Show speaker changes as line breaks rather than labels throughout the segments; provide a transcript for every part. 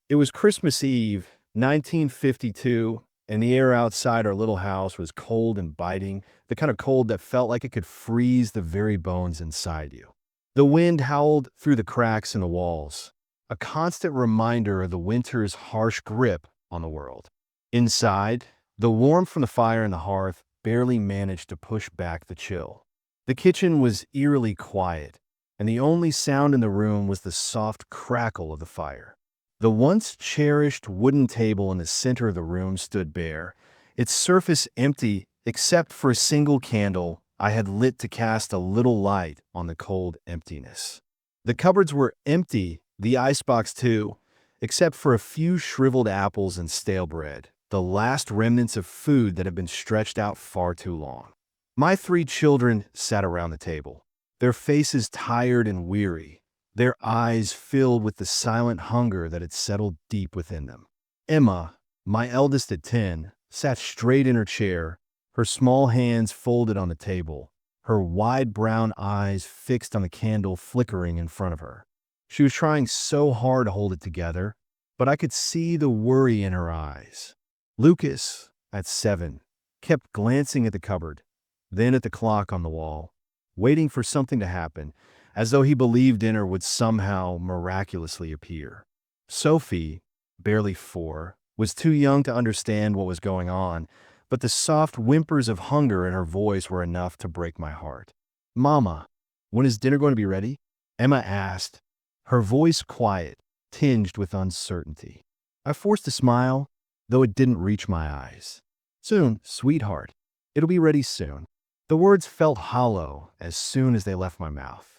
It was Christmas Eve, 1952, and the air outside our little house was cold and biting, the kind of cold that felt like it could freeze the very bones inside you. The wind howled through the cracks in the walls, a constant reminder of the winter's harsh grip on the world. Inside, the warmth from the fire in the hearth barely managed to push back the chill. The kitchen was eerily quiet, and the only sound in the room was the soft crackle of the fire. The once cherished wooden table in the center of the room stood bare, its surface empty except for a single candle I had lit to cast a little light on the cold emptiness. The cupboards were empty, the icebox too, except for a few shriveled apples and stale bread, the last remnants of food that had been stretched out far too long. My three children sat around the table, their faces tired and weary, their eyes filled with the silent hunger that had settled deep within them. Emma, my eldest at 10, sat straight in her chair, her small hands folded on the table, her wide brown eyes fixed on the candle flickering in front of her. She was trying so hard to hold it together, but I could see the worry in her eyes. Lucas, at 7, kept glancing at the cupboard, then at the clock on the wall, waiting for something to happen, as though he believed dinner would somehow miraculously appear. Sophie, barely 4, was too young to understand what was going on, but the soft whimpers of hunger in her voice were enough to break my heart. "Mama, when is dinner going to be ready?" Emma asked, her voice quiet, tinged with uncertainty. I forced a smile, though it didn't reach my eyes. "Soon, sweetheart. It'll be ready soon." The words felt hollow as soon as they left my mouth.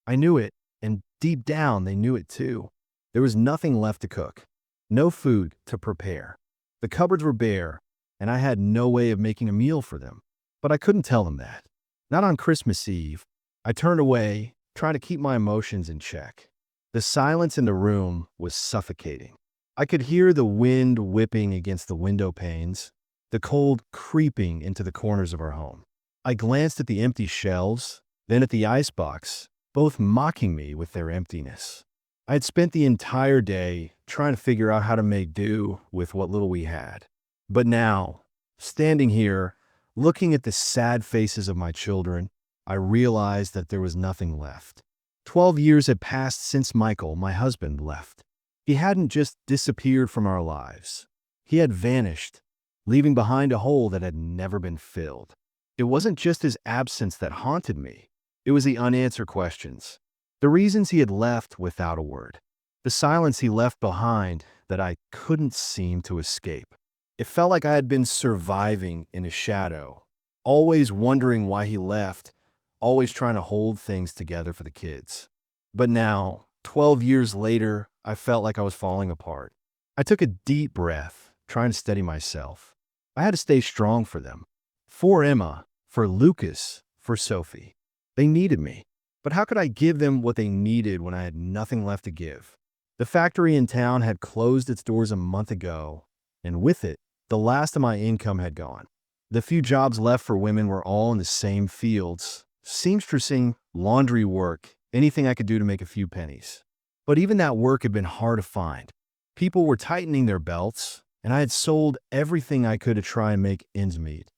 I knew it, and deep down they knew it too. There was nothing left to cook, no food to prepare. The cupboards were bare, and I had no way of making a meal for them. But I couldn't tell them that. Not on Christmas Eve. I turned away, trying to keep my emotions in check. The silence in the room was suffocating. I could hear the wind whipping against the window panes, the cold creeping into the corners of our home. I glanced at the empty shelves, then at the icebox, both mocking me with their emptiness. I had spent the entire day trying to figure out how to make do with what little we had. But now, standing here, looking at the sad faces of my children, I realized that there was nothing left. 12 years had passed since Michael, my husband, left. He hadn't just disappeared from our lives. He had vanished, leaving behind a hole that had never been filled. It wasn't just his absence that haunted me. It was the unanswered questions, the reasons he had left without a word, the silence he left behind that I couldn't seem to escape. It felt like I had been surviving in a shadow, always wondering why he left, always trying to hold things together for the kids. But now, 12 years later, I felt like I was falling apart. I took a deep breath, trying to steady myself. I had to stay strong for them. For Emma, for Lucas, for Sophie. They needed me. But how could I give them what they needed when I had nothing left to give? The factory in town had closed its doors a month ago, and with it, the last of my income had gone. The few jobs left for women were all in the same fields: seamstressing, laundry work, anything I could do to make a few pennies. But even that work had been hard to find. People were tightening their belts, and I had sold everything I could to try and make ends meet.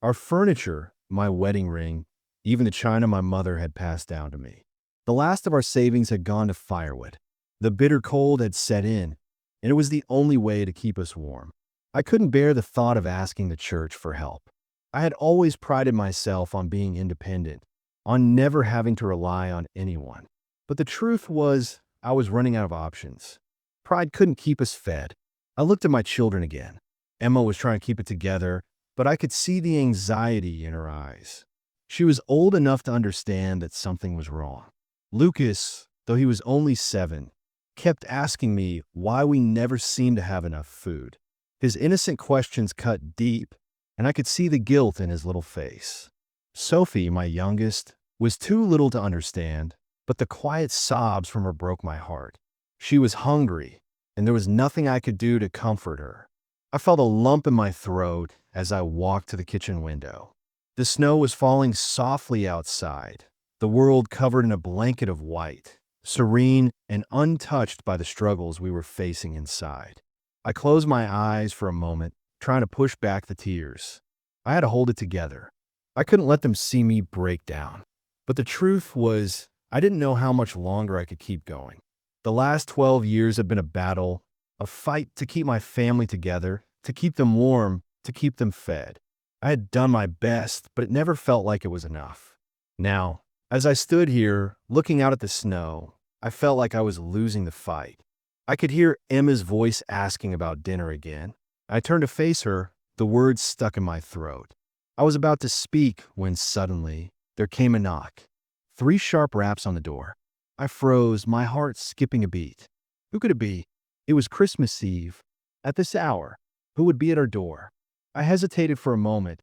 Our furniture, my wedding ring, even the china my mother had passed down to me. The last of our savings had gone to firewood. The bitter cold had set in, and it was the only way to keep us warm. I couldn't bear the thought of asking the church for help. I had always prided myself on being independent, on never having to rely on anyone. But the truth was, I was running out of options. Pride couldn't keep us fed. I looked at my children again. Emma was trying to keep it together, but I could see the anxiety in her eyes. She was old enough to understand that something was wrong. Lucas, though he was only 7, kept asking me why we never seemed to have enough food. His innocent questions cut deep, and I could see the guilt in his little face. Sophie, my youngest, was too little to understand, but the quiet sobs from her broke my heart. She was hungry, and there was nothing I could do to comfort her. I felt a lump in my throat as I walked to the kitchen window. The snow was falling softly outside, the world covered in a blanket of white, serene and untouched by the struggles we were facing inside. I closed my eyes for a moment, trying to push back the tears. I had to hold it together. I couldn't let them see me break down. But the truth was, I didn't know how much longer I could keep going. The last 12 years have been a battle, a fight to keep my family together, to keep them warm, to keep them fed. I had done my best, but it never felt like it was enough. Now, as I stood here, looking out at the snow, I felt like I was losing the fight. I could hear Emma's voice asking about dinner again. I turned to face her, the words stuck in my throat. I was about to speak when suddenly there came a knock. 3 sharp raps on the door. I froze, my heart skipping a beat. Who could it be? It was Christmas Eve. At this hour, who would be at our door? I hesitated for a moment,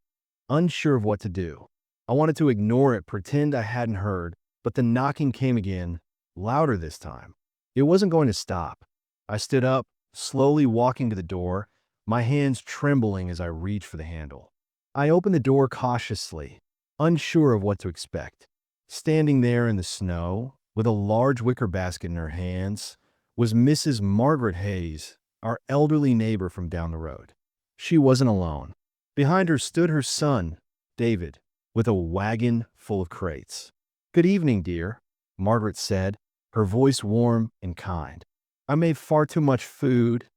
unsure of what to do. I wanted to ignore it, pretend I hadn't heard, but the knocking came again, louder this time. It wasn't going to stop. I stood up, slowly walking to the door, my hands trembling as I reached for the handle. I opened the door cautiously, unsure of what to expect. Standing there in the snow, with a large wicker basket in her hands, was Mrs. Margaret Hayes, our elderly neighbor from down the road. She wasn't alone. Behind her stood her son, David, with a wagon full of crates. "Good evening, dear," Margaret said, her voice warm and kind. "I made far too much food,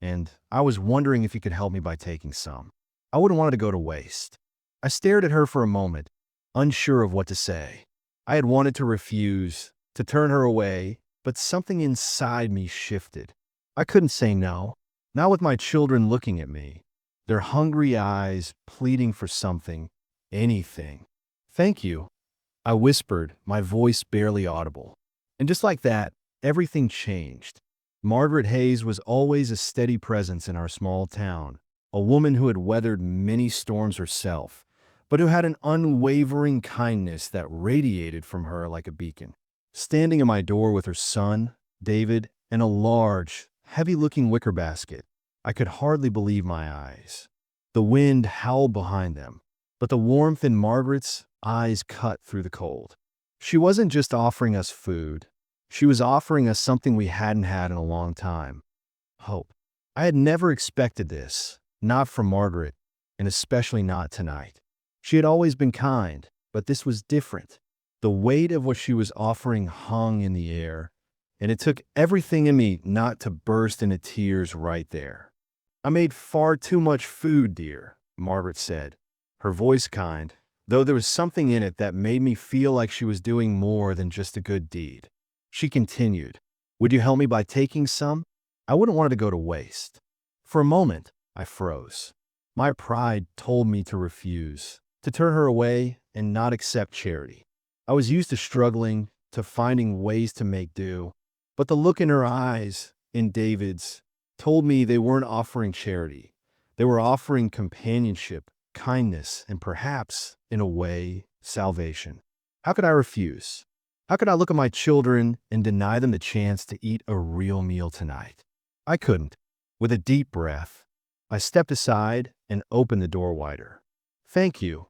and I was wondering if you could help me by taking some. I wouldn't want it to go to waste." I stared at her for a moment, unsure of what to say. I had wanted to refuse, to turn her away, but something inside me shifted. I couldn't say no, not with my children looking at me, their hungry eyes pleading for something, anything. "Thank you," I whispered, my voice barely audible. And just like that, everything changed. Margaret Hayes was always a steady presence in our small town, a woman who had weathered many storms herself, but who had an unwavering kindness that radiated from her like a beacon. Standing in my door with her son, David, and a large, heavy-looking wicker basket, I could hardly believe my eyes. The wind howled behind them, but the warmth in Margaret's eyes cut through the cold. She wasn't just offering us food. She was offering us something we hadn't had in a long time: hope. I had never expected this, not from Margaret, and especially not tonight. She had always been kind, but this was different. The weight of what she was offering hung in the air, and it took everything in me not to burst into tears right there. "I made far too much food, dear," Margaret said, her voice kind, though there was something in it that made me feel like she was doing more than just a good deed. She continued, "Would you help me by taking some? I wouldn't want it to go to waste." For a moment, I froze. My pride told me to refuse, to turn her away and not accept charity. I was used to struggling, to finding ways to make do, but the look in her eyes, in David's, told me they weren't offering charity. They were offering companionship, kindness, and perhaps, in a way, salvation. How could I refuse? How could I look at my children and deny them the chance to eat a real meal tonight? I couldn't. With a deep breath, I stepped aside and opened the door wider. "Thank you,"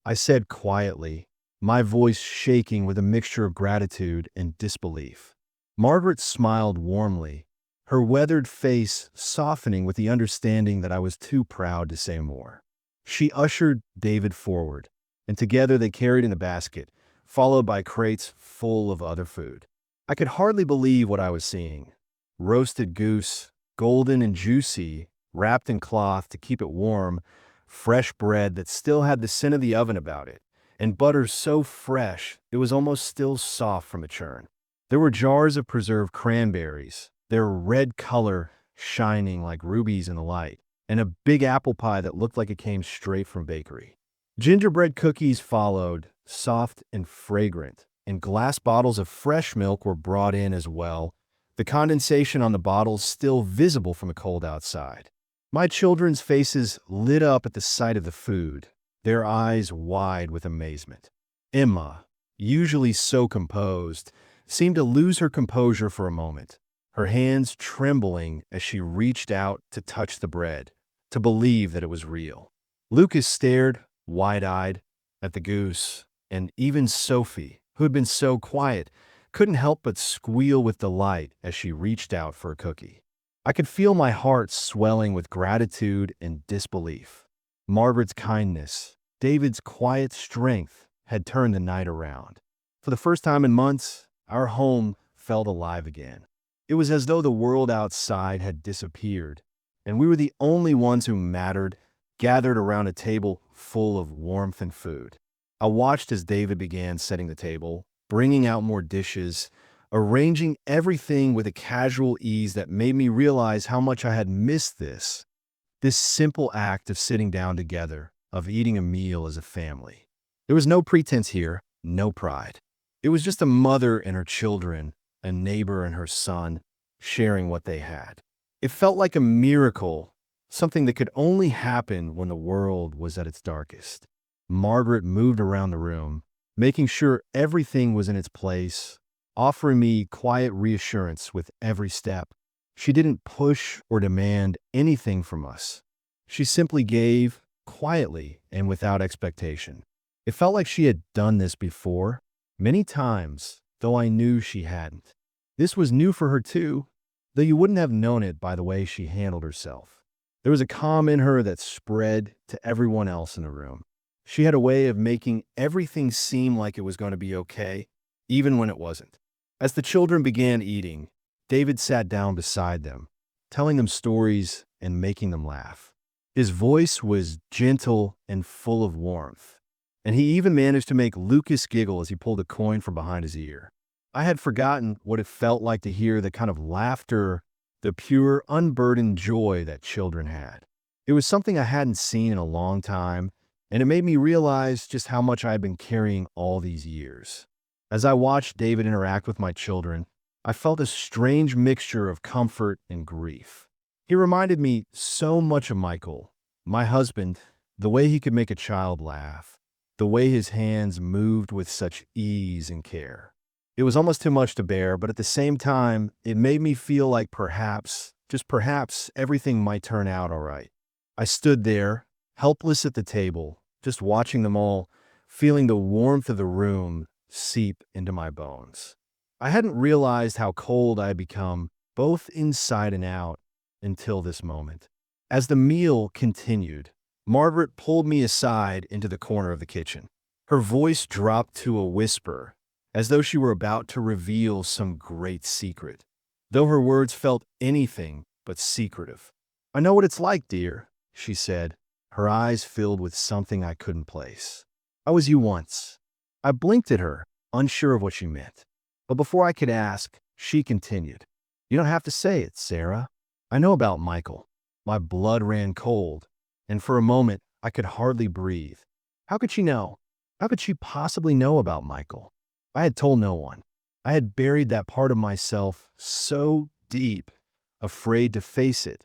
I said quietly, my voice shaking with a mixture of gratitude and disbelief. Margaret smiled warmly, her weathered face softening with the understanding that I was too proud to say more. She ushered David forward, and together they carried in a basket, followed by crates full of other food. I could hardly believe what I was seeing. Roasted goose, golden and juicy, wrapped in cloth to keep it warm, fresh bread that still had the scent of the oven about it, and butter so fresh it was almost still soft from a churn. There were jars of preserved cranberries, their red color shining like rubies in the light, and a big apple pie that looked like it came straight from a bakery. Gingerbread cookies followed, soft and fragrant, and glass bottles of fresh milk were brought in as well, the condensation on the bottles still visible from the cold outside. My children's faces lit up at the sight of the food, their eyes wide with amazement. Emma, usually so composed, seemed to lose her composure for a moment, her hands trembling as she reached out to touch the bread, to believe that it was real. Lucas stared, wide-eyed, at the goose, and even Sophie, who had been so quiet, couldn't help but squeal with delight as she reached out for a cookie. I could feel my heart swelling with gratitude and disbelief. Margaret's kindness, David's quiet strength had turned the night around. For the first time in months, our home felt alive again. It was as though the world outside had disappeared, and we were the only ones who mattered, gathered around a table full of warmth and food. I watched as David began setting the table, bringing out more dishes, arranging everything with a casual ease that made me realize how much I had missed this simple act of sitting down together, of eating a meal as a family. There was no pretense here, no pride. It was just a mother and her children, a neighbor and her son, sharing what they had. It felt like a miracle, something that could only happen when the world was at its darkest. Margaret moved around the room, making sure everything was in its place, offering me quiet reassurance with every step. She didn't push or demand anything from us. She simply gave, quietly and without expectation. It felt like she had done this before, many times, though I knew she hadn't. This was new for her too, though you wouldn't have known it by the way she handled herself. There was a calm in her that spread to everyone else in the room. She had a way of making everything seem like it was going to be okay, even when it wasn't. As the children began eating, David sat down beside them, telling them stories and making them laugh. His voice was gentle and full of warmth, and he even managed to make Lucas giggle as he pulled a coin from behind his ear. I had forgotten what it felt like to hear the kind of laughter, the pure, unburdened joy that children had. It was something I hadn't seen in a long time, and it made me realize just how much I had been carrying all these years. As I watched David interact with my children, I felt a strange mixture of comfort and grief. He reminded me so much of Michael, my husband, the way he could make a child laugh, the way his hands moved with such ease and care. It was almost too much to bear, but at the same time, it made me feel like perhaps, just perhaps, everything might turn out all right. I stood there, helpless at the table, just watching them all, feeling the warmth of the room seep into my bones. I hadn't realized how cold I had become, both inside and out, until this moment. As the meal continued, Margaret pulled me aside into the corner of the kitchen. Her voice dropped to a whisper, as though she were about to reveal some great secret, though her words felt anything but secretive. "I know what it's like, dear," she said, her eyes filled with something I couldn't place. "I was you once." I blinked at her, unsure of what she meant. But before I could ask, she continued, "You don't have to say it, Sarah. I know about Michael." My blood ran cold, and for a moment, I could hardly breathe. How could she know? How could she possibly know about Michael? I had told no one. I had buried that part of myself so deep, afraid to face it,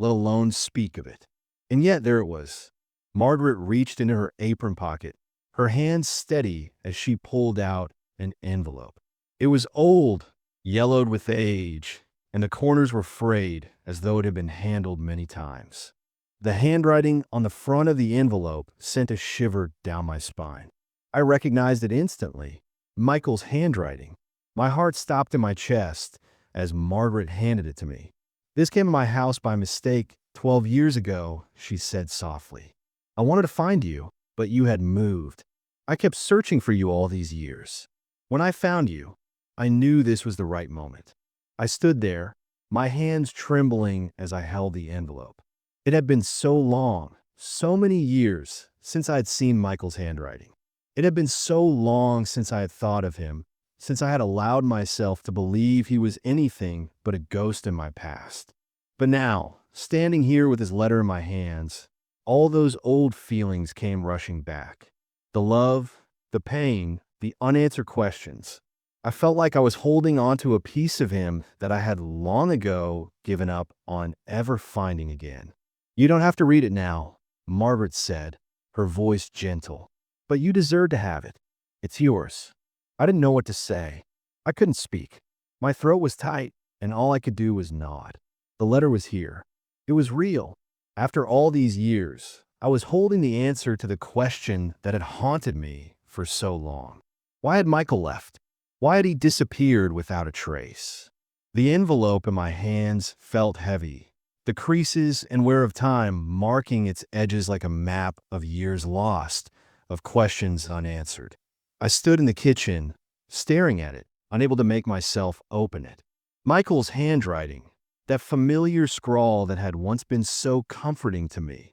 let alone speak of it. And yet there it was. Margaret reached into her apron pocket, her hand steady as she pulled out an envelope. It was old, yellowed with age, and the corners were frayed as though it had been handled many times. The handwriting on the front of the envelope sent a shiver down my spine. I recognized it instantly. Michael's handwriting. My heart stopped in my chest as Margaret handed it to me. "This came to my house by mistake 12 years ago," she said softly. "I wanted to find you, but you had moved. I kept searching for you all these years. When I found you, I knew this was the right moment." I stood there, my hands trembling as I held the envelope. It had been so long, so many years since I had seen Michael's handwriting. It had been so long since I had thought of him, since I had allowed myself to believe he was anything but a ghost in my past. But now, standing here with his letter in my hands, all those old feelings came rushing back. The love, the pain, the unanswered questions. I felt like I was holding onto a piece of him that I had long ago given up on ever finding again. "You don't have to read it now," Margaret said, her voice gentle. "But you deserve to have it. It's yours." I didn't know what to say. I couldn't speak. My throat was tight, and all I could do was nod. The letter was here. It was real. After all these years, I was holding the answer to the question that had haunted me for so long. Why had Michael left? Why had he disappeared without a trace? The envelope in my hands felt heavy, the creases and wear of time marking its edges like a map of years lost, of questions unanswered. I stood in the kitchen, staring at it, unable to make myself open it. Michael's handwriting, that familiar scrawl that had once been so comforting to me,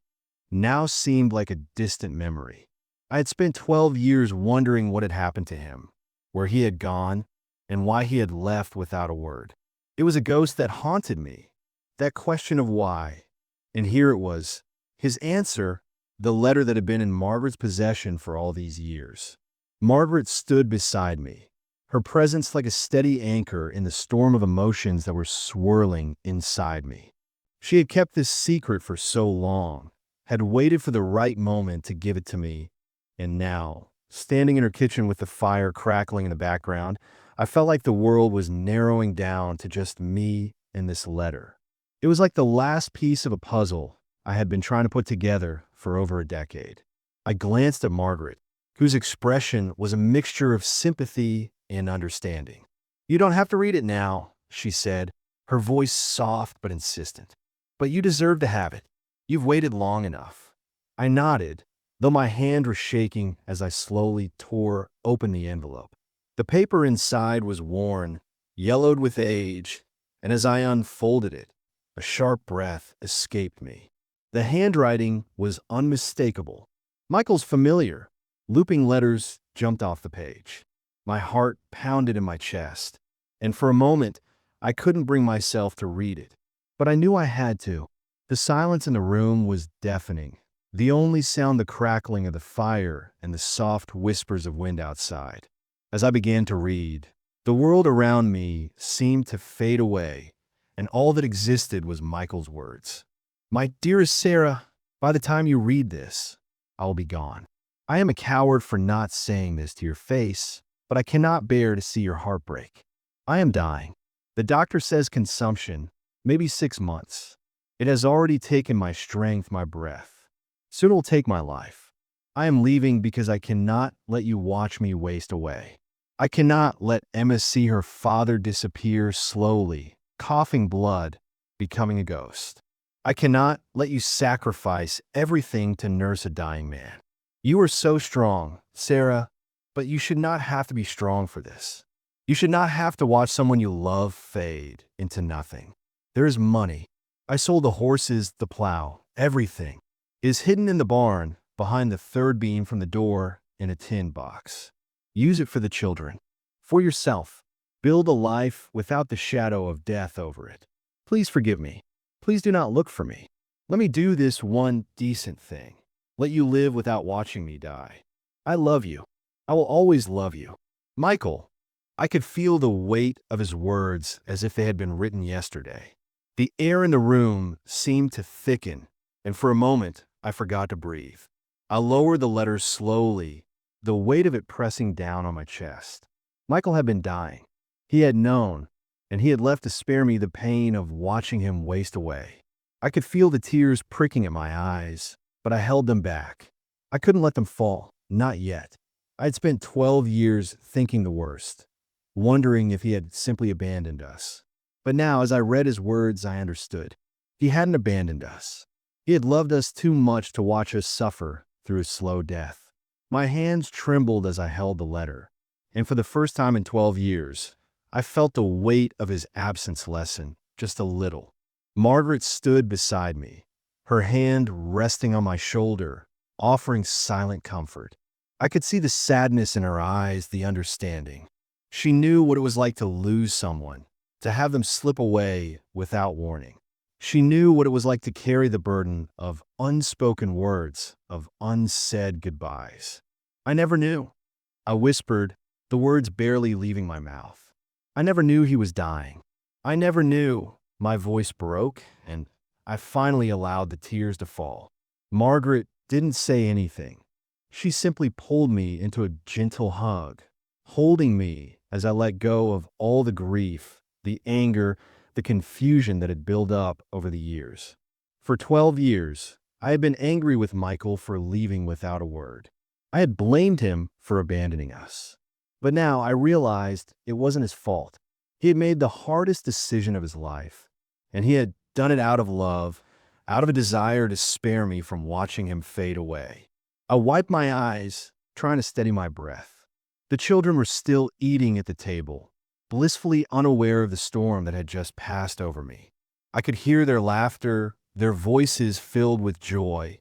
now seemed like a distant memory. I had spent 12 years wondering what had happened to him, where he had gone, and why he had left without a word. It was a ghost that haunted me, that question of why. And here it was, his answer, the letter that had been in Margaret's possession for all these years. Margaret stood beside me, her presence like a steady anchor in the storm of emotions that were swirling inside me. She had kept this secret for so long, had waited for the right moment to give it to me, and now, standing in her kitchen with the fire crackling in the background, I felt like the world was narrowing down to just me and this letter. It was like the last piece of a puzzle I had been trying to put together for over a decade. I glanced at Margaret, whose expression was a mixture of sympathy and understanding. "You don't have to read it now," she said, her voice soft but insistent. "But you deserve to have it. You've waited long enough." I nodded, though my hand was shaking as I slowly tore open the envelope. The paper inside was worn, yellowed with age, and as I unfolded it, a sharp breath escaped me. The handwriting was unmistakable. Michael's familiar. Looping letters jumped off the page. My heart pounded in my chest, and for a moment, I couldn't bring myself to read it. But I knew I had to. The silence in the room was deafening. The only sound the crackling of the fire and the soft whispers of wind outside. As I began to read, the world around me seemed to fade away, and all that existed was Michael's words. "My dearest Sarah, by the time you read this, I will be gone. I am a coward for not saying this to your face, but I cannot bear to see your heart break. I am dying. The doctor says consumption, maybe 6 months. It has already taken my strength, my breath. Soon it will take my life. I am leaving because I cannot let you watch me waste away. I cannot let Emma see her father disappear slowly, coughing blood, becoming a ghost. I cannot let you sacrifice everything to nurse a dying man. You are so strong, Sarah, but you should not have to be strong for this. You should not have to watch someone you love fade into nothing. There is money. I sold the horses, the plow, everything. It is hidden in the barn, behind the third beam from the door, in a tin box. Use it for the children. For yourself. Build a life without the shadow of death over it. Please forgive me. Please do not look for me. Let me do this one decent thing. Let you live without watching me die. I love you. I will always love you. Michael." I could feel the weight of his words as if they had been written yesterday. The air in the room seemed to thicken, and for a moment, I forgot to breathe. I lowered the letter slowly, the weight of it pressing down on my chest. Michael had been dying. He had known, and he had left to spare me the pain of watching him waste away. I could feel the tears pricking at my eyes, but I held them back. I couldn't let them fall, not yet. I had spent 12 years thinking the worst, wondering if he had simply abandoned us. But now, as I read his words, I understood. He hadn't abandoned us. He had loved us too much to watch us suffer through his slow death. My hands trembled as I held the letter, and for the first time in 12 years, I felt the weight of his absence lessen, just a little. Margaret stood beside me, her hand resting on my shoulder, offering silent comfort. I could see the sadness in her eyes, the understanding. She knew what it was like to lose someone, to have them slip away without warning. She knew what it was like to carry the burden of unspoken words, of unsaid goodbyes. I never knew. I whispered, the words barely leaving my mouth. I never knew he was dying. I never knew. My voice broke, and I finally allowed the tears to fall. Margaret didn't say anything. She simply pulled me into a gentle hug, holding me as I let go of all the grief, the anger, the confusion that had built up over the years. For 12 years, I had been angry with Michael for leaving without a word. I had blamed him for abandoning us. But now I realized it wasn't his fault. He had made the hardest decision of his life, and he had done it out of love, out of a desire to spare me from watching him fade away. I wiped my eyes, trying to steady my breath. The children were still eating at the table, blissfully unaware of the storm that had just passed over me. I could hear their laughter, their voices filled with joy,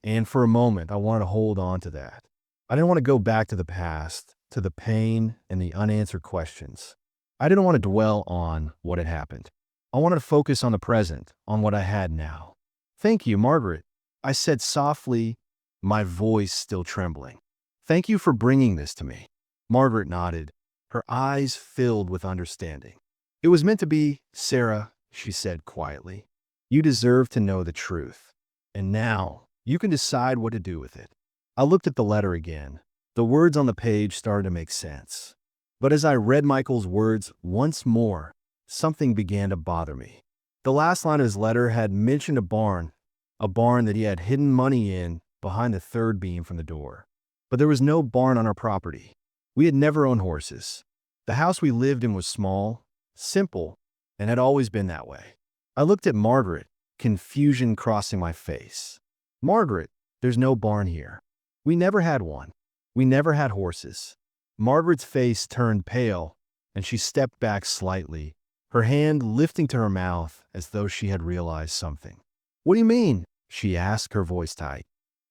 and for a moment I wanted to hold on to that. I didn't want to go back to the past, to the pain and the unanswered questions. I didn't want to dwell on what had happened. I wanted to focus on the present, on what I had now. "Thank you, Margaret," I said softly, my voice still trembling. "Thank you for bringing this to me." Margaret nodded, her eyes filled with understanding. "It was meant to be, Sarah," she said quietly. "You deserve to know the truth. And now, you can decide what to do with it." I looked at the letter again. The words on the page started to make sense. But as I read Michael's words once more, something began to bother me. The last line of his letter had mentioned a barn that he had hidden money in behind the third beam from the door. But there was no barn on our property. We had never owned horses. The house we lived in was small, simple, and had always been that way. I looked at Margaret, confusion crossing my face. "Margaret, there's no barn here. We never had one. We never had horses." Margaret's face turned pale, and she stepped back slightly, her hand lifting to her mouth as though she had realized something. "What do you mean?" she asked, her voice tight.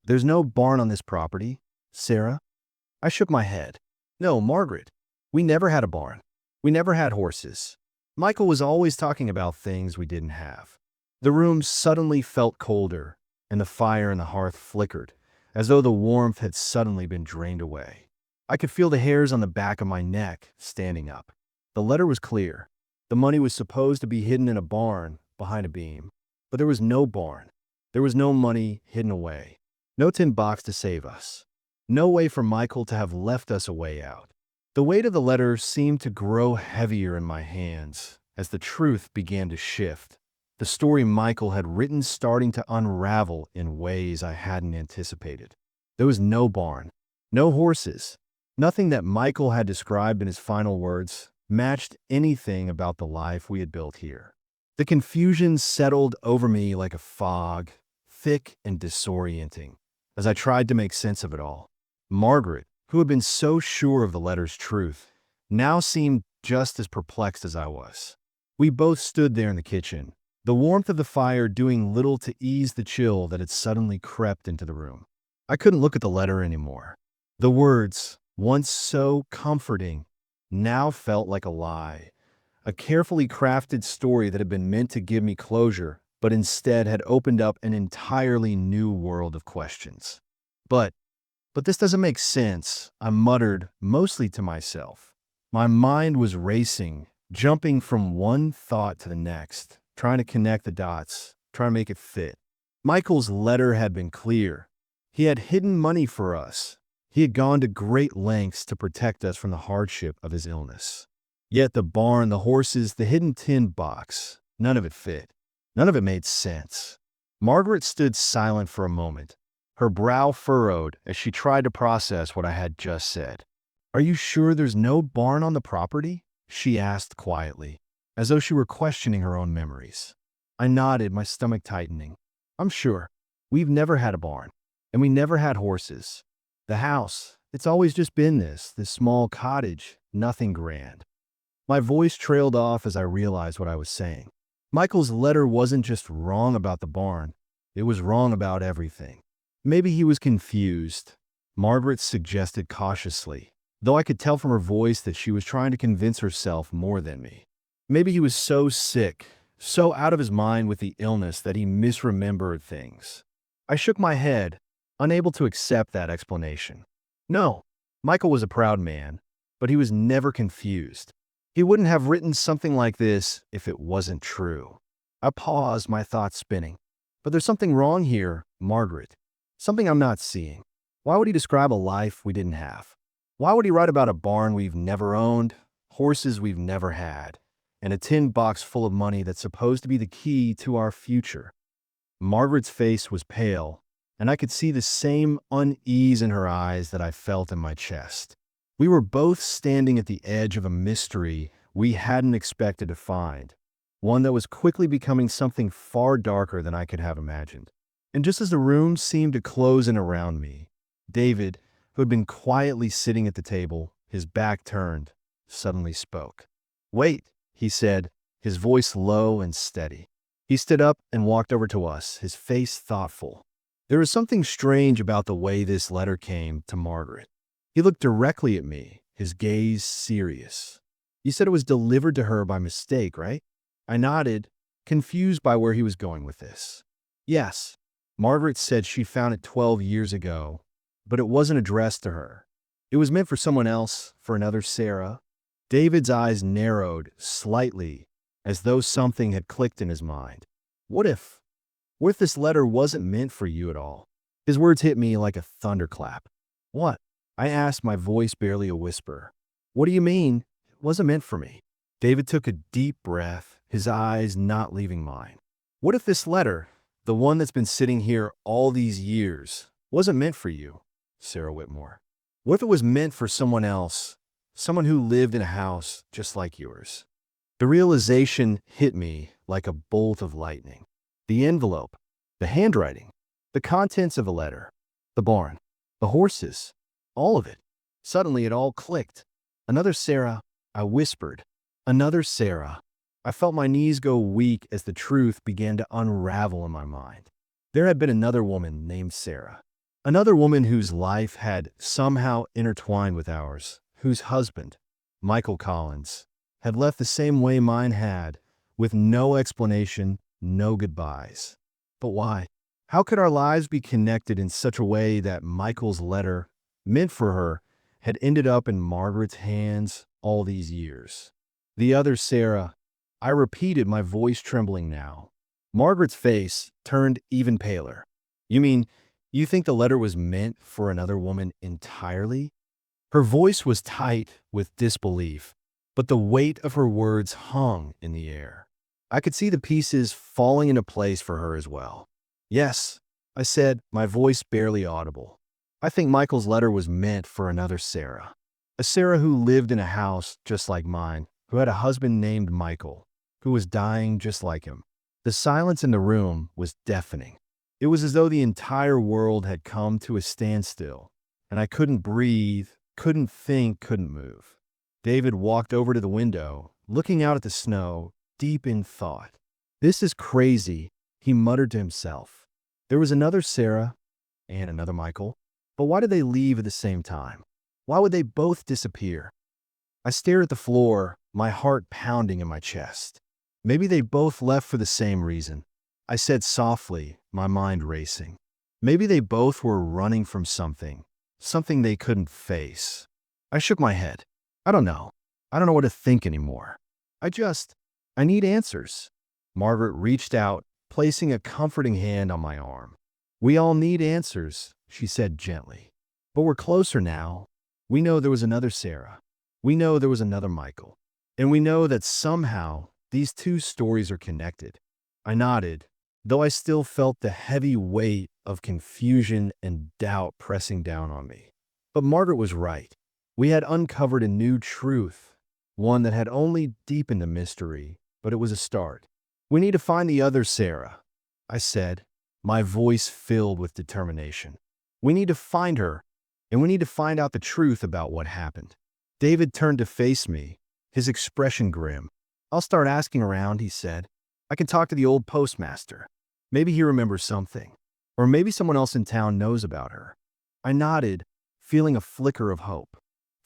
"There's no barn on this property, Sarah?" I shook my head. "No, Margaret. We never had a barn. We never had horses." Michael was always talking about things we didn't have. The room suddenly felt colder, and the fire in the hearth flickered, as though the warmth had suddenly been drained away. I could feel the hairs on the back of my neck standing up. The letter was clear. The money was supposed to be hidden in a barn behind a beam. But there was no barn. There was no money hidden away. No tin box to save us. No way for Michael to have left us a way out. The weight of the letter seemed to grow heavier in my hands as the truth began to shift. The story Michael had written starting to unravel in ways I hadn't anticipated. There was no barn, no horses. Nothing that Michael had described in his final words matched anything about the life we had built here. The confusion settled over me like a fog, thick and disorienting, as I tried to make sense of it all. Margaret, who had been so sure of the letter's truth, now seemed just as perplexed as I was. We both stood there in the kitchen, the warmth of the fire doing little to ease the chill that had suddenly crept into the room. I couldn't look at the letter anymore. The words, once so comforting, now felt like a lie, a carefully crafted story that had been meant to give me closure, but instead had opened up an entirely new world of questions. But this doesn't make sense," I muttered, mostly to myself. My mind was racing, jumping from one thought to the next, trying to connect the dots, trying to make it fit. Michael's letter had been clear. He had hidden money for us. He had gone to great lengths to protect us from the hardship of his illness. Yet the barn, the horses, the hidden tin box, none of it fit. None of it made sense. Margaret stood silent for a moment, her brow furrowed as she tried to process what I had just said. "Are you sure there's no barn on the property?" she asked quietly, as though she were questioning her own memories. I nodded, my stomach tightening. "I'm sure. We've never had a barn, and we never had horses. The house, it's always just been this small cottage, nothing grand." My voice trailed off as I realized what I was saying. Michael's letter wasn't just wrong about the barn. It was wrong about everything. Maybe he was confused, Margaret suggested cautiously, though I could tell from her voice that she was trying to convince herself more than me. Maybe he was so sick, so out of his mind with the illness that he misremembered things. I shook my head, unable to accept that explanation. No, Michael was a proud man, but he was never confused. He wouldn't have written something like this if it wasn't true. I paused, my thoughts spinning. But there's something wrong here, Margaret. Something I'm not seeing. Why would he describe a life we didn't have? Why would he write about a barn we've never owned, horses we've never had, and a tin box full of money that's supposed to be the key to our future? Margaret's face was pale, and I could see the same unease in her eyes that I felt in my chest. We were both standing at the edge of a mystery we hadn't expected to find, one that was quickly becoming something far darker than I could have imagined. And just as the room seemed to close in around me, David, who had been quietly sitting at the table, his back turned, suddenly spoke. "Wait," he said, his voice low and steady. He stood up and walked over to us, his face thoughtful. There was something strange about the way this letter came to Margaret. He looked directly at me, his gaze serious. "You said it was delivered to her by mistake, right?" I nodded, confused by where he was going with this. "Yes. Margaret said she found it 12 years ago, but it wasn't addressed to her. It was meant for someone else, for another Sarah." David's eyes narrowed slightly, as though something had clicked in his mind. What if this letter wasn't meant for you at all?" His words hit me like a thunderclap. "What?" I asked, my voice barely a whisper. "What do you mean, it wasn't meant for me?" David took a deep breath, his eyes not leaving mine. "What if this letter, the one that's been sitting here all these years, wasn't meant for you, Sarah Whitmore? What if it was meant for someone else, someone who lived in a house just like yours?" The realization hit me like a bolt of lightning. The envelope, the handwriting, the contents of a letter, the barn, the horses, all of it. Suddenly it all clicked. "Another Sarah," I whispered. "Another Sarah." I felt my knees go weak as the truth began to unravel in my mind. There had been another woman named Sarah. Another woman whose life had somehow intertwined with ours, whose husband, Michael Collins, had left the same way mine had, with no explanation, no goodbyes. But why? How could our lives be connected in such a way that Michael's letter, meant for her, had ended up in Margaret's hands all these years? "The other Sarah," I repeated, my voice trembling now. Margaret's face turned even paler. "You mean, you think the letter was meant for another woman entirely?" Her voice was tight with disbelief, but the weight of her words hung in the air. I could see the pieces falling into place for her as well. "Yes," I said, my voice barely audible. "I think Michael's letter was meant for another Sarah. A Sarah who lived in a house just like mine, who had a husband named Michael, who was dying just like him." The silence in the room was deafening. It was as though the entire world had come to a standstill, and I couldn't breathe, couldn't think, couldn't move. David walked over to the window, looking out at the snow, deep in thought. "This is crazy," he muttered to himself. "There was another Sarah and another Michael, but why did they leave at the same time? Why would they both disappear?" I stared at the floor, my heart pounding in my chest. "Maybe they both left for the same reason," I said softly, my mind racing. "Maybe they both were running from something they couldn't face." I shook my head. I don't know. I don't know what to think anymore. I need answers." Margaret reached out, placing a comforting hand on my arm. "We all need answers," she said gently. "But we're closer now. We know there was another Sarah. We know there was another Michael. And we know that somehow these two stories are connected." I nodded, though I still felt the heavy weight of confusion and doubt pressing down on me. But Margaret was right. We had uncovered a new truth, one that had only deepened the mystery, but it was a start. "We need to find the other Sarah," I said, my voice filled with determination. "We need to find her, and we need to find out the truth about what happened." David turned to face me, his expression grim. "I'll start asking around," he said. "I can talk to the old postmaster. Maybe he remembers something. Or maybe someone else in town knows about her." I nodded, feeling a flicker of hope.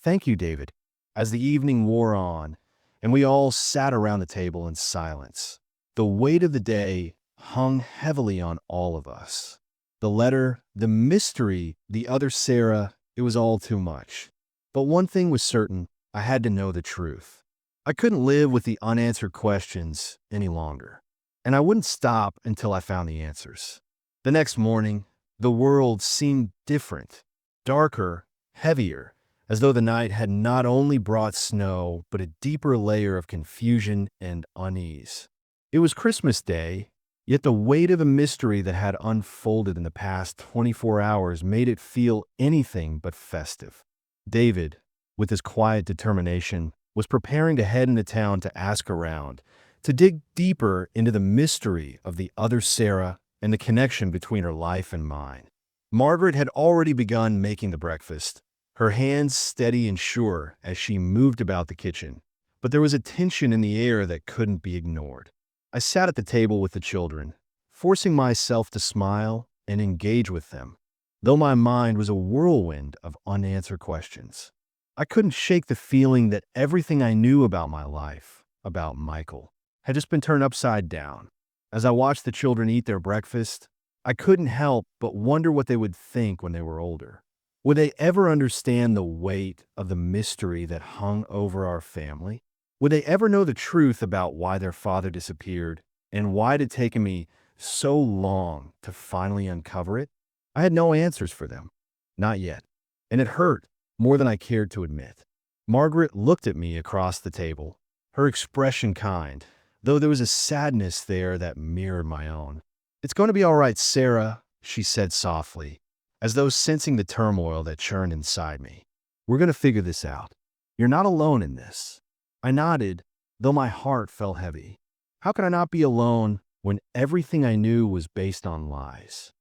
"Thank you, David." As the evening wore on, and we all sat around the table in silence, the weight of the day hung heavily on all of us. The letter, the mystery, the other Sarah, it was all too much. But one thing was certain, I had to know the truth. I couldn't live with the unanswered questions any longer, and I wouldn't stop until I found the answers. The next morning, the world seemed different, darker, heavier, as though the night had not only brought snow, but a deeper layer of confusion and unease. It was Christmas Day, yet the weight of a mystery that had unfolded in the past 24 hours made it feel anything but festive. David, with his quiet determination, was preparing to head into town to ask around, to dig deeper into the mystery of the other Sarah and the connection between her life and mine. Margaret had already begun making the breakfast, her hands steady and sure as she moved about the kitchen. But there was a tension in the air that couldn't be ignored. I sat at the table with the children, forcing myself to smile and engage with them, though my mind was a whirlwind of unanswered questions. I couldn't shake the feeling that everything I knew about my life, about Michael, had just been turned upside down. As I watched the children eat their breakfast, I couldn't help but wonder what they would think when they were older. Would they ever understand the weight of the mystery that hung over our family? Would they ever know the truth about why their father disappeared and why it had taken me so long to finally uncover it? I had no answers for them. Not yet. And it hurt more than I cared to admit. Margaret looked at me across the table, her expression kind, though there was a sadness there that mirrored my own. "It's going to be all right, Sarah," she said softly, as though sensing the turmoil that churned inside me. "We're going to figure this out. You're not alone in this." I nodded, though my heart felt heavy. How could I not be alone when everything I knew was based on lies?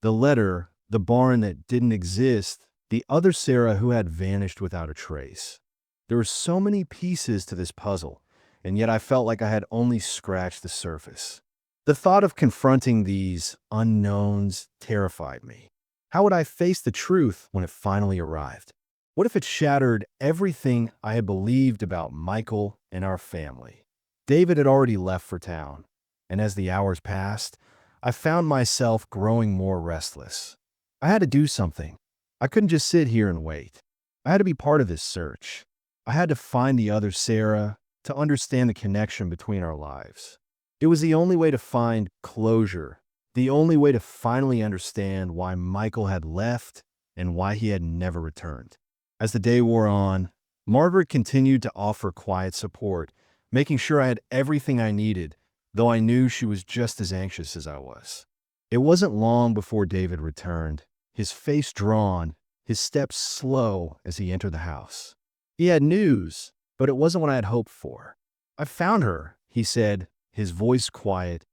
The letter, the barn that didn't exist, the other Sarah who had vanished without a trace. There were so many pieces to this puzzle, and yet I felt like I had only scratched the surface. The thought of confronting these unknowns terrified me. How would I face the truth when it finally arrived? What if it shattered everything I had believed about Michael and our family? David had already left for town, and as the hours passed, I found myself growing more restless. I had to do something. I couldn't just sit here and wait. I had to be part of this search. I had to find the other Sarah, to understand the connection between our lives. It was the only way to find closure, the only way to finally understand why Michael had left and why he had never returned. As the day wore on, Margaret continued to offer quiet support, making sure I had everything I needed, though I knew she was just as anxious as I was. It wasn't long before David returned, his face drawn, his steps slow as he entered the house. He had news, but it wasn't what I had hoped for. "I found her," he said, his voice quiet,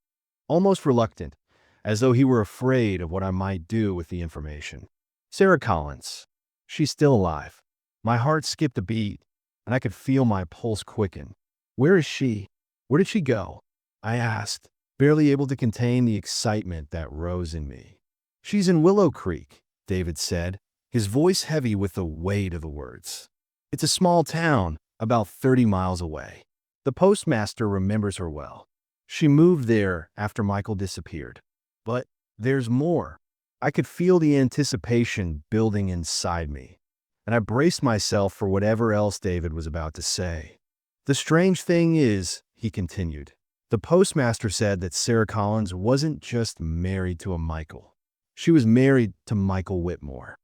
almost reluctant, as though he were afraid of what I might do with the information. "Sarah Collins. She's still alive." My heart skipped a beat, and I could feel my pulse quicken. "Where is she? Where did she go?" I asked, barely able to contain the excitement that rose in me. "She's in Willow Creek," David said, his voice heavy with the weight of the words. "It's a small town, about 30 miles away. The postmaster remembers her well. She moved there after Michael disappeared. But there's more." I could feel the anticipation building inside me, and I braced myself for whatever else David was about to say. "The strange thing is," he continued, "the postmaster said that Sarah Collins wasn't just married to a Michael. She was married to Michael Whitmore."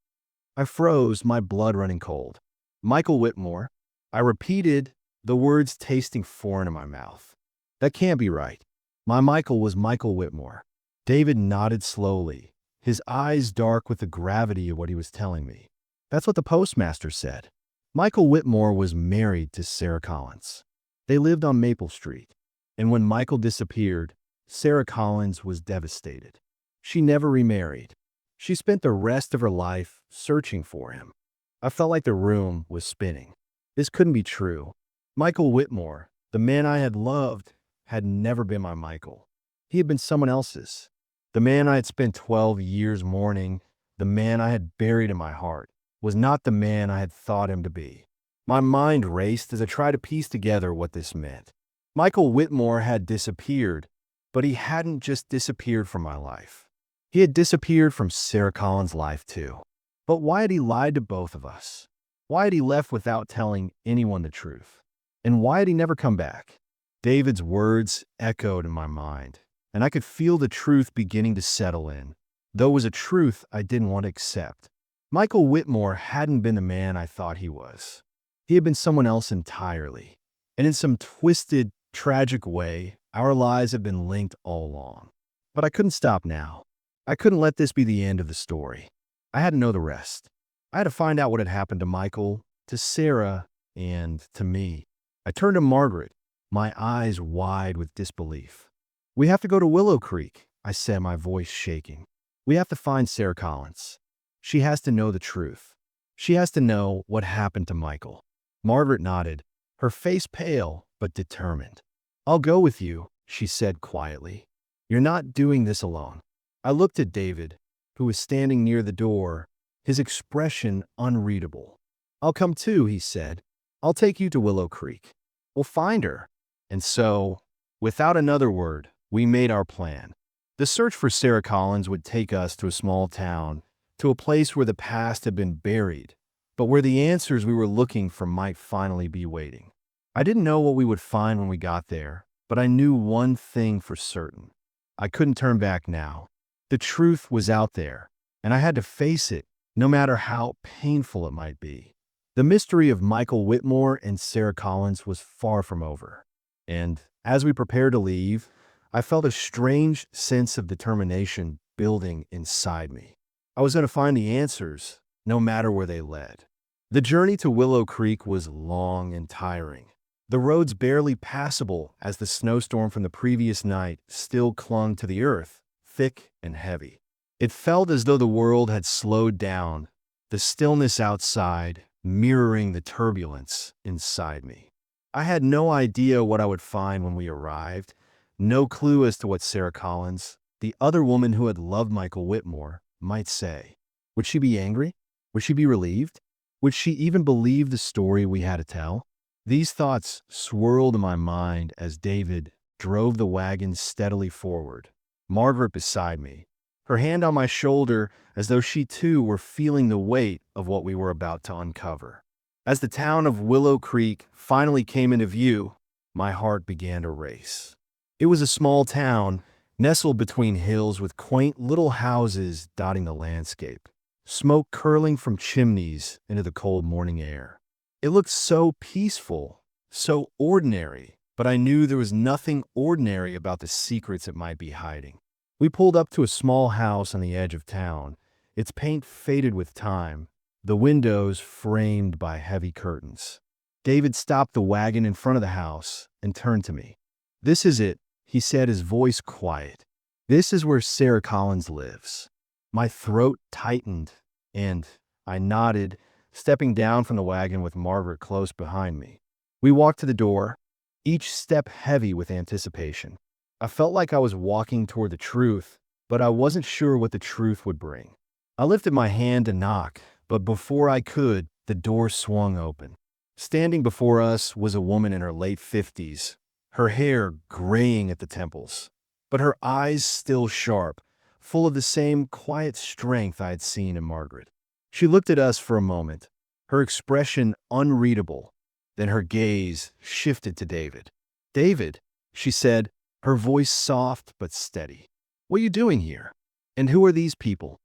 I froze, my blood running cold. "Michael Whitmore?" I repeated, the words tasting foreign in my mouth. "That can't be right. My Michael was Michael Whitmore." David nodded slowly, his eyes dark with the gravity of what he was telling me. "That's what the postmaster said. Michael Whitmore was married to Sarah Collins. They lived on Maple Street. And when Michael disappeared, Sarah Collins was devastated. She never remarried. She spent the rest of her life searching for him." I felt like the room was spinning. This couldn't be true. Michael Whitmore, the man I had loved, had never been my Michael. He had been someone else's. The man I had spent 12 years mourning, the man I had buried in my heart, was not the man I had thought him to be. My mind raced as I tried to piece together what this meant. Michael Whitmore had disappeared, but he hadn't just disappeared from my life. He had disappeared from Sarah Collins' life too. But why had he lied to both of us? Why had he left without telling anyone the truth? And why had he never come back? David's words echoed in my mind, and I could feel the truth beginning to settle in, though it was a truth I didn't want to accept. Michael Whitmore hadn't been the man I thought he was. He had been someone else entirely. And in some twisted, tragic way, our lives had been linked all along. But I couldn't stop now. I couldn't let this be the end of the story. I had to know the rest. I had to find out what had happened to Michael, to Sarah, and to me. I turned to Margaret, my eyes wide with disbelief. "We have to go to Willow Creek," I said, my voice shaking. "We have to find Sarah Collins. She has to know the truth. She has to know what happened to Michael." Margaret nodded, her face pale but determined. "I'll go with you," she said quietly. "You're not doing this alone." I looked at David, who was standing near the door, his expression unreadable. "I'll come too," he said. "I'll take you to Willow Creek. We'll find her." And so, without another word, we made our plan. The search for Sarah Collins would take us to a small town, to a place where the past had been buried, but where the answers we were looking for might finally be waiting. I didn't know what we would find when we got there, but I knew one thing for certain. I couldn't turn back now. The truth was out there, and I had to face it, no matter how painful it might be. The mystery of Michael Whitmore and Sarah Collins was far from over. And as we prepared to leave, I felt a strange sense of determination building inside me. I was going to find the answers, no matter where they led. The journey to Willow Creek was long and tiring. The roads barely passable as the snowstorm from the previous night still clung to the earth, thick and heavy. It felt as though the world had slowed down, the stillness outside mirroring the turbulence inside me. I had no idea what I would find when we arrived, no clue as to what Sarah Collins, the other woman who had loved Michael Whitmore, might say. Would she be angry? Would she be relieved? Would she even believe the story we had to tell? These thoughts swirled in my mind as David drove the wagon steadily forward, Margaret beside me, her hand on my shoulder as though she too were feeling the weight of what we were about to uncover. As the town of Willow Creek finally came into view, my heart began to race. It was a small town, nestled between hills with quaint little houses dotting the landscape, smoke curling from chimneys into the cold morning air. It looked so peaceful, so ordinary, but I knew there was nothing ordinary about the secrets it might be hiding. We pulled up to a small house on the edge of town, its paint faded with time, the windows framed by heavy curtains. David stopped the wagon in front of the house and turned to me. "This is it," he said, his voice quiet. "This is where Sarah Collins lives." My throat tightened, and I nodded, stepping down from the wagon with Margaret close behind me. We walked to the door, each step heavy with anticipation. I felt like I was walking toward the truth, but I wasn't sure what the truth would bring. I lifted my hand to knock, but before I could, the door swung open. Standing before us was a woman in her late 50s, her hair graying at the temples, but her eyes still sharp, full of the same quiet strength I had seen in Margaret. She looked at us for a moment, her expression unreadable, then her gaze shifted to David. "David," she said, her voice soft but steady. "What are you doing here? And who are these people?"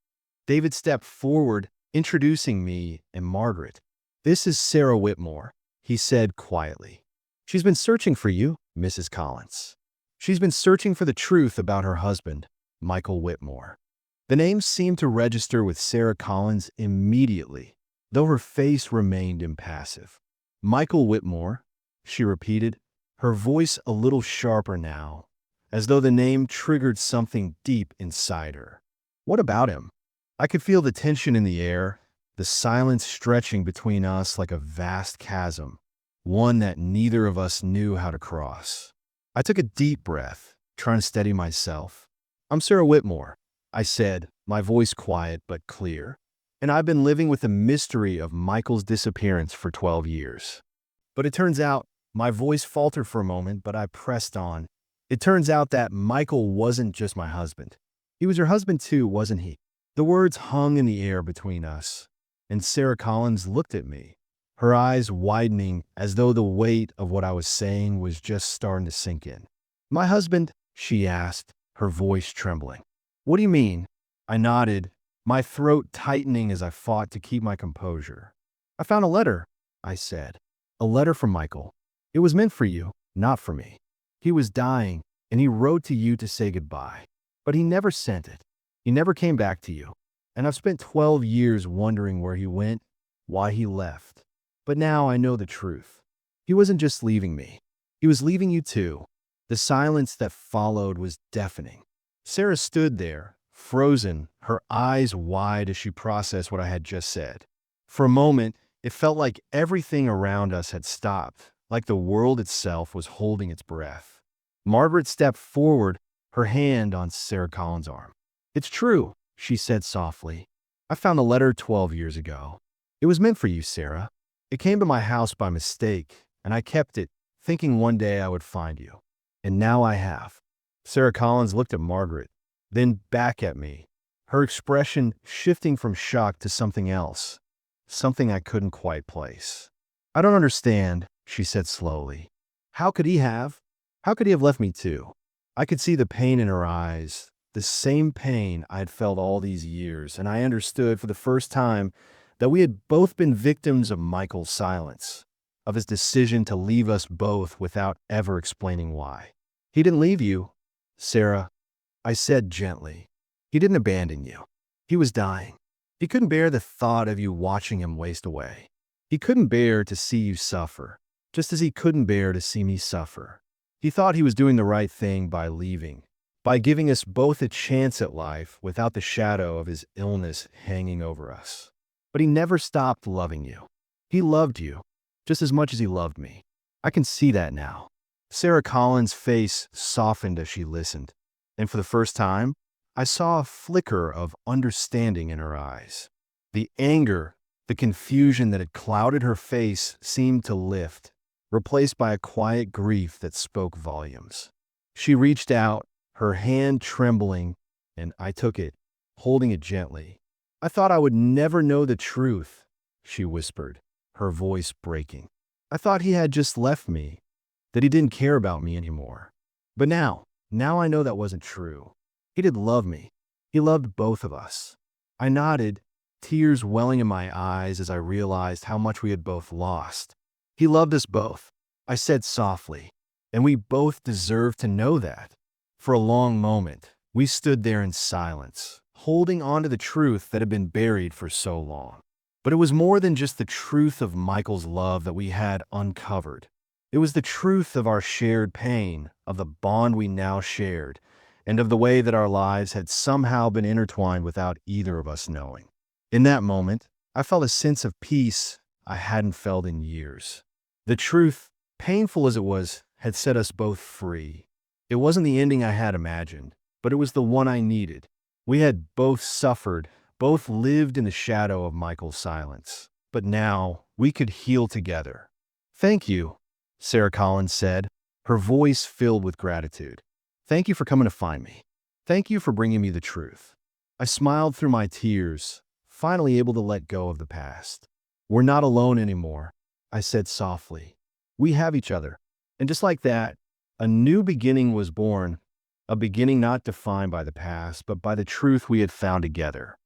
David stepped forward, introducing me and Margaret. "This is Sarah Whitmore," he said quietly. "She's been searching for you, Mrs. Collins. She's been searching for the truth about her husband, Michael Whitmore." The name seemed to register with Sarah Collins immediately, though her face remained impassive. "Michael Whitmore," she repeated, her voice a little sharper now, as though the name triggered something deep inside her. "What about him?" I could feel the tension in the air, the silence stretching between us like a vast chasm, one that neither of us knew how to cross. I took a deep breath, trying to steady myself. "I'm Sarah Whitmore," I said, my voice quiet but clear, "and I've been living with the mystery of Michael's disappearance for 12 years. But it turns out," my voice faltered for a moment, but I pressed on. "It turns out that Michael wasn't just my husband. He was your husband too, wasn't he?" The words hung in the air between us, and Sarah Collins looked at me, her eyes widening as though the weight of what I was saying was just starting to sink in. "My husband?" she asked, her voice trembling. "What do you mean?" I nodded, my throat tightening as I fought to keep my composure. "I found a letter," I said. "A letter from Michael. It was meant for you, not for me. He was dying, and he wrote to you to say goodbye. But he never sent it. He never came back to you. And I've spent 12 years wondering where he went, why he left. But now I know the truth. He wasn't just leaving me. He was leaving you too. The silence that followed was deafening. Sarah stood there, frozen, her eyes wide as she processed what I had just said. For a moment, it felt like everything around us had stopped, like the world itself was holding its breath. Margaret stepped forward, her hand on Sarah Collins' arm. "It's true," she said softly. "I found the letter 12 years ago. It was meant for you, Sarah. It came to my house by mistake, and I kept it, thinking one day I would find you. And now I have." Sarah Collins looked at Margaret, then back at me, her expression shifting from shock to something else, something I couldn't quite place. "I don't understand," she said slowly. How could he have? How could he have left me too?" I could see the pain in her eyes, the same pain I had felt all these years, and I understood for the first time that we had both been victims of Michael's silence, of his decision to leave us both without ever explaining why. "He didn't leave you, Sarah," I said gently. "He didn't abandon you. He was dying. He couldn't bear the thought of you watching him waste away. He couldn't bear to see you suffer, just as he couldn't bear to see me suffer. He thought he was doing the right thing by leaving, by giving us both a chance at life without the shadow of his illness hanging over us. But he never stopped loving you. He loved you just as much as he loved me. I can see that now." Sarah Collins' face softened as she listened, and for the first time, I saw a flicker of understanding in her eyes. The anger, the confusion that had clouded her face seemed to lift, replaced by a quiet grief that spoke volumes. She reached out, her hand trembling, and I took it, holding it gently. "I thought I would never know the truth," she whispered, her voice breaking. "I thought he had just left me, that he didn't care about me anymore. But now I know that wasn't true. He did love me. He loved both of us." I nodded, tears welling in my eyes as I realized how much we had both lost. "He loved us both," I said softly, "and we both deserve to know that." For a long moment, we stood there in silence, holding on to the truth that had been buried for so long. But it was more than just the truth of Michael's love that we had uncovered. It was the truth of our shared pain, of the bond we now shared, and of the way that our lives had somehow been intertwined without either of us knowing. In that moment, I felt a sense of peace I hadn't felt in years. The truth, painful as it was, had set us both free. It wasn't the ending I had imagined, but it was the one I needed. We had both suffered, both lived in the shadow of Michael's silence. But now, we could heal together. "Thank you," Sarah Collins said, her voice filled with gratitude. "Thank you for coming to find me. Thank you for bringing me the truth." I smiled through my tears, finally able to let go of the past. "We're not alone anymore," I said softly. "We have each other." And just like that, a new beginning was born, a beginning not defined by the past, but by the truth we had found together.